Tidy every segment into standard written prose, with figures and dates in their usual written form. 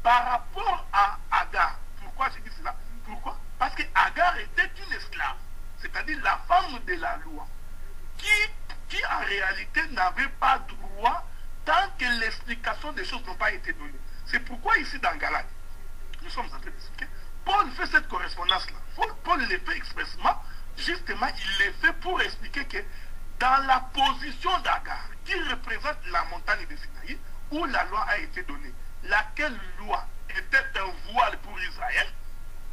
par rapport à Agar. Pourquoi je dis cela? Pourquoi? Parce que Agar était une esclave, c'est-à-dire la femme de la loi, qui en réalité n'avait pas droit tant que l'explication des choses n'ont pas été données. C'est pourquoi ici dans Galates, nous sommes en train d'expliquer, Paul fait cette correspondance-là. Paul le fait expressement, justement, il le fait pour expliquer que dans la position d'Agar, qui représente la montagne de Sinaï, où la loi a été donnée, laquelle loi était un voile pour Israël,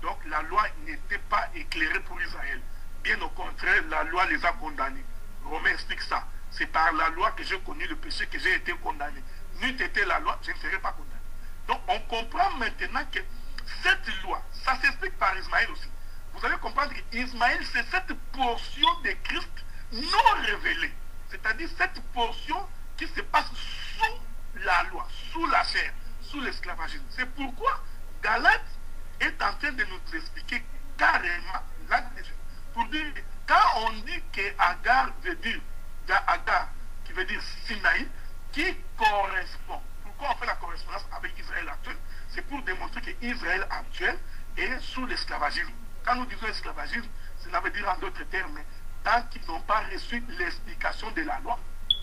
donc la loi n'était pas éclairée pour Israël. Bien au contraire, la loi les a condamnés. Romain explique ça. C'est par la loi que j'ai connu le péché que j'ai été condamné. N'eût été la loi, je ne serais pas condamné. Donc on comprend maintenant que cette loi, ça s'explique par Ismaël aussi. Vous allez comprendre qu'Ismaël, c'est cette portion de Christ non révélée. C'est-à-dire cette portion qui se passe sous la loi, sous la chair, sous l'esclavagisme. C'est pourquoi Galate est en train de nous expliquer carrément là-dessus. Pour dire, quand on dit que Agar veut dire, Agar, qui veut dire Sinaï, qui correspond. Pourquoi on fait la correspondance avec Israël actuel? C'est pour démontrer que Israël actuel est sous l'esclavagisme. Quand nous disons esclavagisme, cela veut dire en d'autres termes, tant qu'ils n'ont pas reçu l'explication de la loi,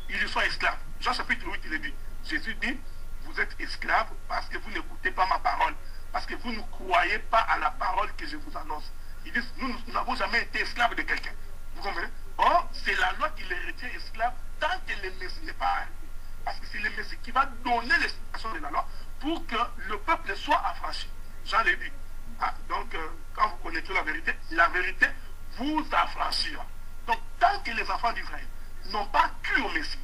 ils sont esclaves. Jean chapitre 8, il est dit. Jésus dit, vous êtes esclaves parce que vous n'écoutez pas ma parole, parce que vous ne croyez pas à la parole que je vous annonce. Ils disent, nous n'avons jamais été esclaves de quelqu'un. Vous comprenez? Or, c'est la loi qui les retient esclaves tant que le Messie n'est pas arrivé. Parce que c'est le Messie qui va donner l'explication de la loi pour que le peuple soit affranchi. Jean l'a dit. Ah, donc, quand vous connaissez la vérité vous affranchira. Donc, tant que les enfants d'Israël n'ont pas cru au Messie,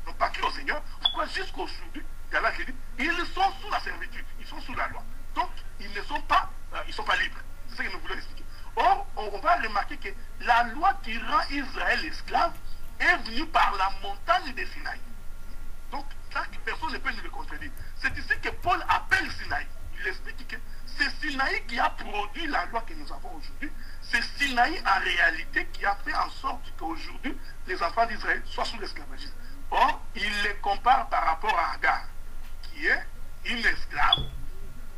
n'ont pas cru au Seigneur, pourquoi jusqu'aujourd'hui, Galate dit, ils sont sous la servitude, ils sont sous la loi. Donc, ils ne sont pas, ils sont pas libres. C'est ce que nous voulons expliquer. Or, on va remarquer que la loi qui rend Israël esclave est venue par la montagne de Sinaï. Donc, ça, personne ne peut nous le contredire. C'est ici que Paul appelle Sinaï. Il explique que c'est Sinaï qui a produit la loi que nous avons aujourd'hui. C'est Sinaï en réalité qui a fait en sorte qu'aujourd'hui, les enfants d'Israël soient sous l'esclavagisme. Or, il les compare par rapport à Agar, qui est une esclave,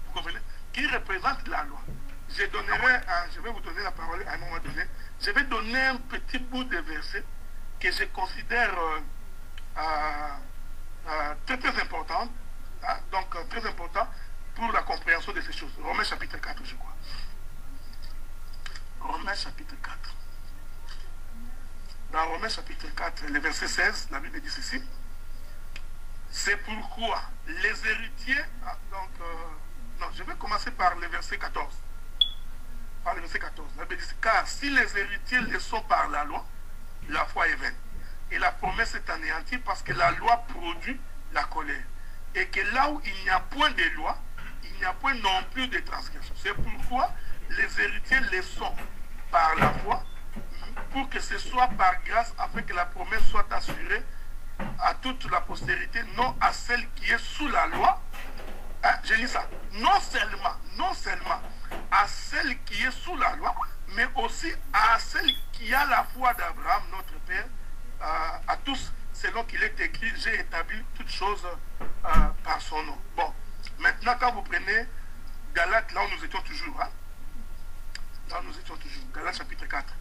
vous comprenez, qui représente la loi. Je vais vous donner la parole à un moment donné. Je vais donner un petit bout de verset que je considère très important, donc très important pour la compréhension de ces choses. Romains chapitre 4, je crois. Romains chapitre 4. Dans Romains chapitre 4, le verset 16, la Bible dit ceci. C'est pourquoi les héritiers... non, je vais commencer par le verset 14. Par le verset 14. La Bible dit, car si les héritiers le sont par la loi, la foi est vaine. Et la promesse est anéantie parce que la loi produit la colère. Et que là où il n'y a point de loi, il n'y a point non plus de transgression. C'est pourquoi les héritiers le sont par la foi, pour que ce soit par grâce, afin que la promesse soit assurée à toute la postérité, non à celle qui est sous la loi. Hein, je lis ça. Non seulement à celle qui est sous la loi, mais aussi à celle qui a la foi d'Abraham, notre Père, à tous, selon qu'il est écrit, j'ai établi toutes choses par son nom. Bon, maintenant quand vous prenez Galates, là où nous étions toujours, hein, là où nous étions toujours, Galates chapitre 4.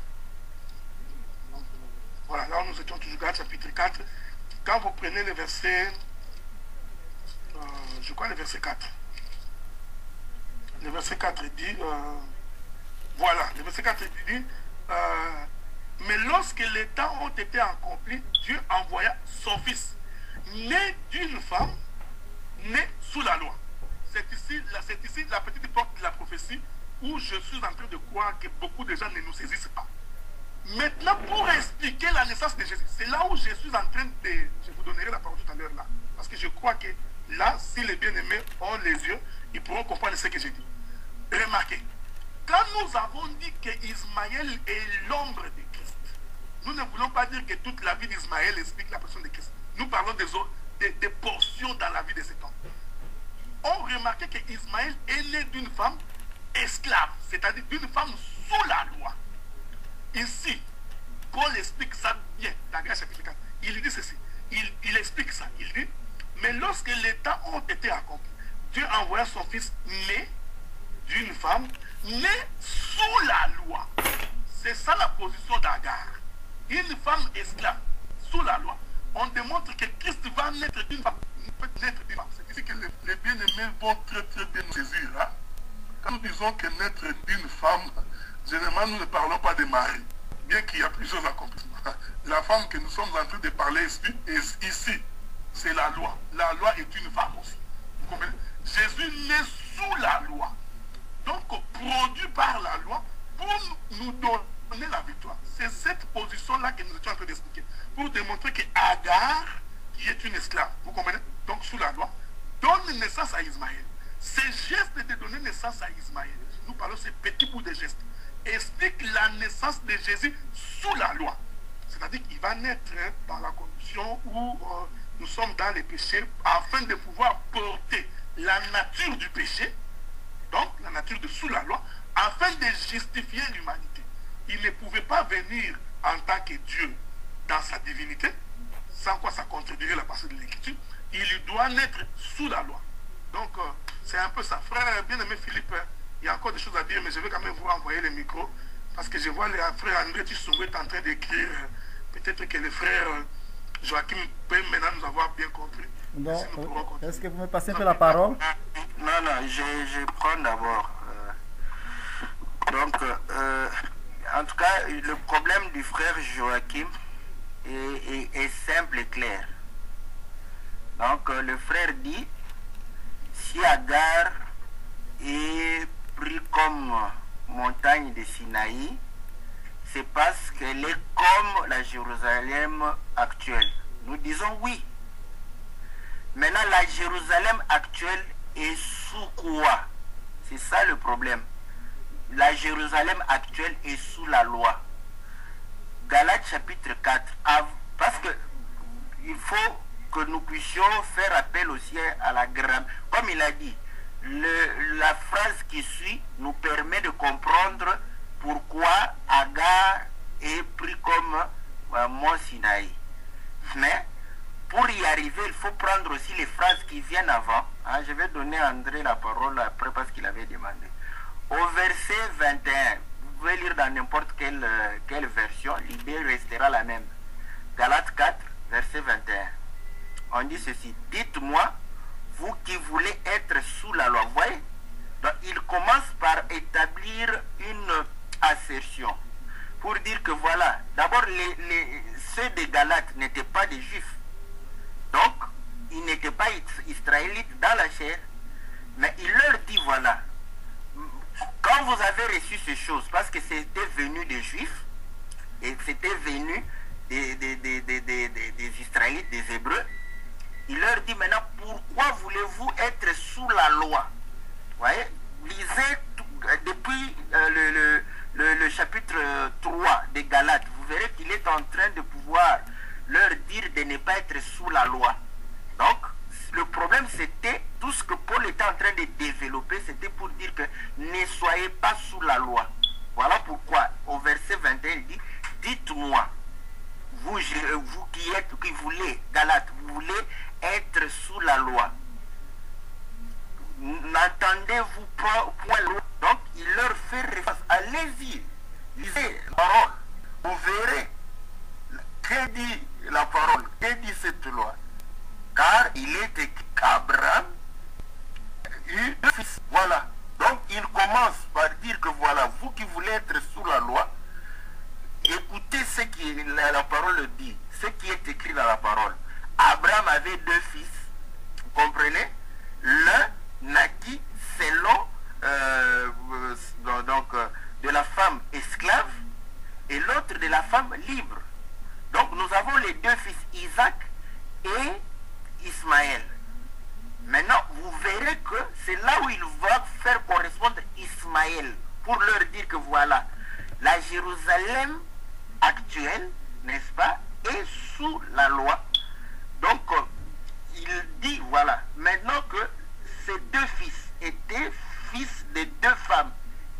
Voilà, là où nous étions toujours, Galates chapitre 4. Quand vous prenez le verset, je crois le verset 4. Le verset 4 dit, voilà, le verset 4 dit, mais lorsque les temps ont été accomplis, Dieu envoya son fils, né d'une femme, né sous la loi. C'est ici la petite porte de la prophétie où je suis en train de croire que beaucoup de gens ne nous saisissent pas. Maintenant, pour expliquer la naissance de Jésus, c'est là où je suis en train de... Je vous donnerai la parole tout à l'heure là. Parce que je crois que là, si les bien-aimés ont les yeux, ils pourront comprendre ce que j'ai dit. Remarquez, quand nous avons dit que Ismaël est l'ombre de Christ, nous ne voulons pas dire que toute la vie d'Ismaël explique la personne de Christ. Nous parlons des portions dans la vie de cet homme. On remarquait que Ismaël est né d'une femme esclave, c'est-à-dire d'une femme sous la loi. Ici, Paul explique ça bien dans Galates chapitre 4. Il dit ceci, il explique ça, il dit, Mais lorsque les temps ont été accomplis, Dieu envoya son fils né d'une femme, né sous la loi. C'est ça la position d'Agar. Une femme esclave sous la loi. On démontre que Christ va naître d'une femme. Naître d'une femme. C'est ici que les bien-aimés vont très très bien nous saisir. Hein? Quand nous disons que naître d'une femme, généralement nous ne parlons pas de Marie, bien qu'il y a plusieurs accomplissements. La femme que nous sommes en train de parler ici, c'est la loi. La loi est une femme aussi. Vous comprenez? Jésus naît sous la loi. Donc produit par la loi pour nous donner la victoire. C'est cette position-là que nous étions en train d'expliquer. Pour démontrer que Agar, qui est une esclave, vous comprenez? Donc sous la loi, donne naissance à Ismaël. Ces gestes de donner naissance à Ismaël, nous parlons de ces petits bouts de gestes, expliquent la naissance de Jésus sous la loi. C'est-à-dire qu'il va naître dans la condition où nous sommes dans les péchés afin de pouvoir porter la nature du péché, donc la nature de sous la loi, afin de justifier l'humanité. Il ne pouvait pas venir en tant que Dieu dans sa divinité, sans quoi ça contredirait la partie de l'Écriture. Il doit naître sous la loi. Donc c'est un peu ça. Frère bien-aimé Philippe, il y a encore des choses à dire, mais je vais quand même vous envoyer le micro, parce que je vois le frère André Tissoué est en train d'écrire. Peut-être que le frère Joachim peut maintenant nous avoir bien compris. Bon, est-ce que vous me passez un peu la parole? Non, non, je prends d'abord. En tout cas, le problème du frère Joachim est simple et clair. Donc, le frère dit, si Agar est pris comme montagne de Sinaï, c'est parce qu'elle est comme la Jérusalem actuelle. Nous disons oui. Maintenant, la Jérusalem actuelle est sous quoi? C'est ça le problème. La Jérusalem actuelle est sous la loi. Galates chapitre 4. Parce que il faut que nous puissions faire appel aussi à la grammaire. Comme il a dit, la phrase qui suit nous permet de comprendre pourquoi Agar est pris comme mont Sinaï. Mais pour y arriver, il faut prendre aussi les phrases qui viennent avant. Hein, je vais donner à André la parole après parce qu'il avait demandé. Au verset 21, vous pouvez lire dans n'importe quelle version, l'idée restera la même. Galates 4, verset 21. On dit ceci, dites-moi, vous qui voulez être sous la loi. Vous voyez? Donc, il commence par établir une assertion pour dire que voilà, d'abord ceux des Galates n'étaient pas des Juifs, donc ils n'étaient pas israélites dans la chair, mais il leur dit voilà, quand vous avez reçu ces choses, parce que c'était venu des Juifs et c'était venu des Israélites, des Hébreux, il leur dit maintenant pourquoi voulez-vous être sous la loi? Vous voyez, lisez depuis le chapitre 3 des Galates, vous verrez qu'il est en train de pouvoir leur dire de ne pas être sous la loi. Donc, le problème c'était, tout ce que Paul était en train de développer, c'était pour dire que ne soyez pas sous la loi. Voilà pourquoi, au verset 21, il dit, dites-moi, vous qui voulez, Galates, vous voulez être sous la loi. N'entendez-vous point la loi? Donc, il leur fait référence. Allez-y, lisez la parole. Vous verrez que dit la parole, que dit cette loi. Car il est écrit qu'Abraham eut deux fils. Voilà. Donc, il commence par dire que voilà, vous qui voulez être sous la loi, écoutez ce que la parole dit, ce qui est écrit dans la parole. Abraham avait deux fils. Vous comprenez? L'un naquit selon de la femme esclave et l'autre de la femme libre. Donc nous avons les deux fils, Isaac et Ismaël. Maintenant, vous verrez que c'est là où il va faire correspondre Ismaël pour leur dire que voilà, la Jérusalem actuelle, n'est-ce pas, est sous la loi. Donc, il dit, voilà, maintenant que ces deux fils étaient fils de deux femmes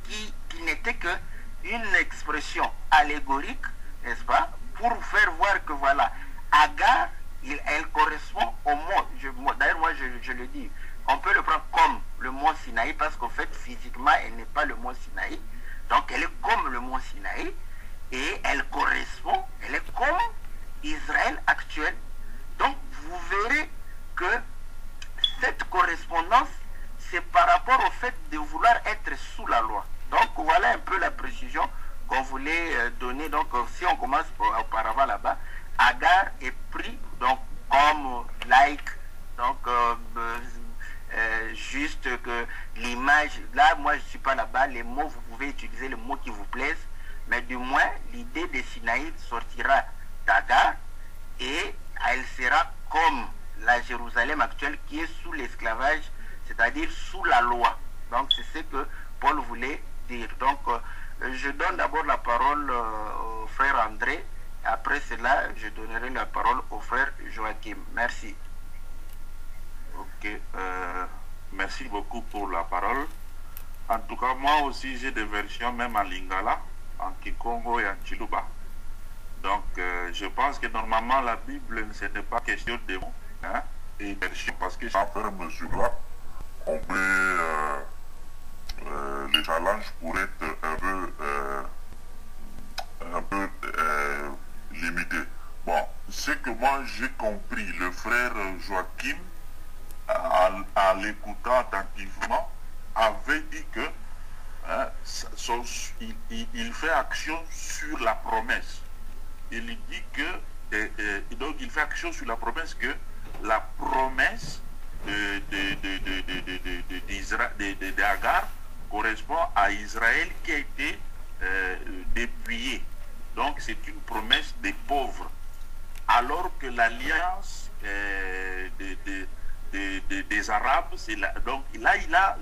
qui n'étaient qu'une expression allégorique, n'est-ce pas, pour faire voir que voilà, Agar, elle correspond au mot, je le dis, on peut le prendre comme le mont Sinaï, parce qu'en fait, physiquement, elle n'est pas le mont Sinaï. Donc, elle est comme le mont Sinaï, et elle correspond, elle est comme Israël actuel. Donc, vous verrez que cette correspondance, c'est par rapport au fait de vouloir être sous la loi. Donc, voilà un peu la précision qu'on voulait donner. Donc, si on commence auparavant là-bas, Agar est pris donc comme like, donc juste que l'image, là moi je ne suis pas là-bas, les mots vous pouvez utiliser les mots qui vous plaisent, mais du moins l'idée de Sinaï sortira d'Agar et elle sera comme la Jérusalem actuelle qui est sous l'esclavage, c'est-à-dire sous la loi. Donc c'est ce que Paul voulait dire. Donc je donne d'abord la parole au frère André. Après cela, je donnerai la parole au frère Joachim. Merci. Ok, merci beaucoup pour la parole. En tout cas, moi aussi, j'ai des versions même en Lingala, en Kikongo et en Chiluba. Donc, je pense que normalement, la Bible, ce n'est pas question de mots, hein, et version, parce que à faire mesure-là, on peut, les challenges pourraient être un peu limité. Bon, ce que moi j'ai compris, le frère Joachim, en l'écoutant attentivement, avait dit que hein, il fait action sur la promesse. Il dit que, donc il fait action sur la promesse que la promesse d'Agar correspond à Israël qui a été dépouillé. Donc c'est une promesse des pauvres. Alors que l'alliance des Arabes, donc là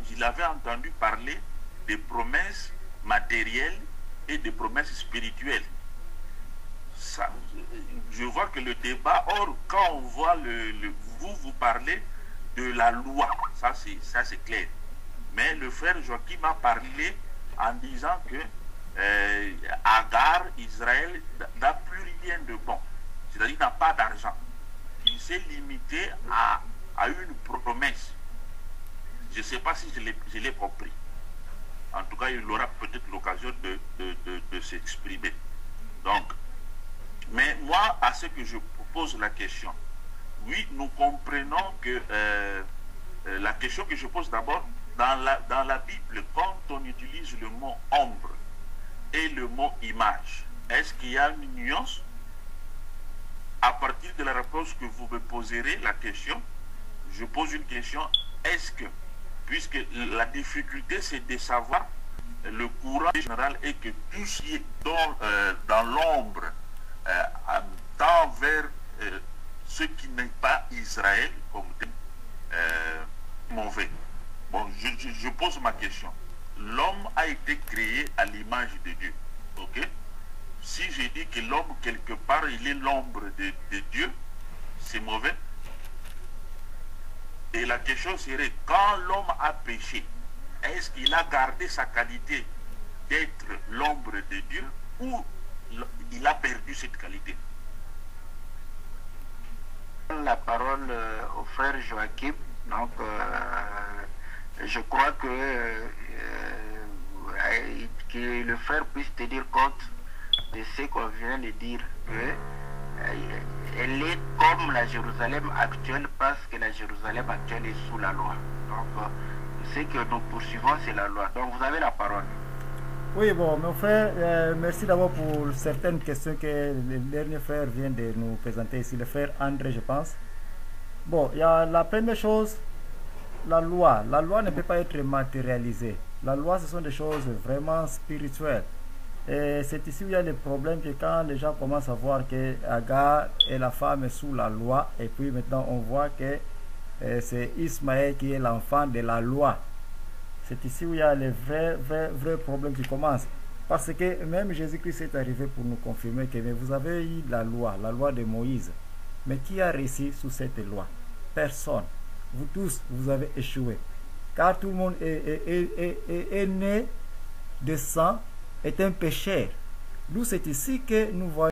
il avait entendu parler des promesses matérielles et des promesses spirituelles. Ça, je vois que le débat, or quand on voit vous parlez de la loi, ça c'est clair. Mais le frère Joachim a parlé en disant que Agar, Israël, n'a plus rien de bon. C'est-à-dire n'a pas d'argent. Il s'est limité à une promesse. Je ne sais pas si je l'ai compris. En tout cas, il aura peut-être l'occasion de s'exprimer. Donc, mais moi, à ce que je pose la question, oui, nous comprenons que la question que je pose d'abord, dans la Bible, quand on utilise le mot ombre et le mot image, est-ce qu'il y a une nuance? À partir de la réponse que vous me poserez la question, je pose une question, est-ce que, puisque la difficulté c'est de savoir, le courant général est que tout ce qui est dans l'ombre tend vers ce qui n'est pas Israël comme mauvais. Bon, je pose ma question. L'homme a été créé à l'image de Dieu. Ok? Si je dis que l'homme, quelque part, il est l'ombre de Dieu, c'est mauvais. Et la question serait, quand l'homme a péché, est-ce qu'il a gardé sa qualité d'être l'ombre de Dieu ou il a perdu cette qualité? La parole au frère Joachim. Donc, je crois que le frère puisse tenir compte de ce qu'on vient de dire. Elle est comme la Jérusalem actuelle parce que la Jérusalem actuelle est sous la loi. Donc, ce que nous poursuivons, c'est la loi. Donc, vous avez la parole. Oui, bon, mon frère, merci d'abord pour certaines questions que le dernier frère vient de nous présenter ici, le frère André, je pense. Bon, il y a la première chose, la loi. La loi ne peut pas être matérialisée. La loi, ce sont des choses vraiment spirituelles. Et c'est ici où il y a le problème que quand les gens commencent à voir que Agar et la femme est sous la loi, et puis maintenant on voit que c'est Ismaël qui est l'enfant de la loi. C'est ici où il y a les vrais problèmes qui commencent. Parce que même Jésus-Christ est arrivé pour nous confirmer que mais vous avez eu la loi de Moïse. Mais qui a réussi sous cette loi? Personne. Vous tous, vous avez échoué. Car tout le monde est né de sang, est un pécheur. D'où c'est ici que nous voyons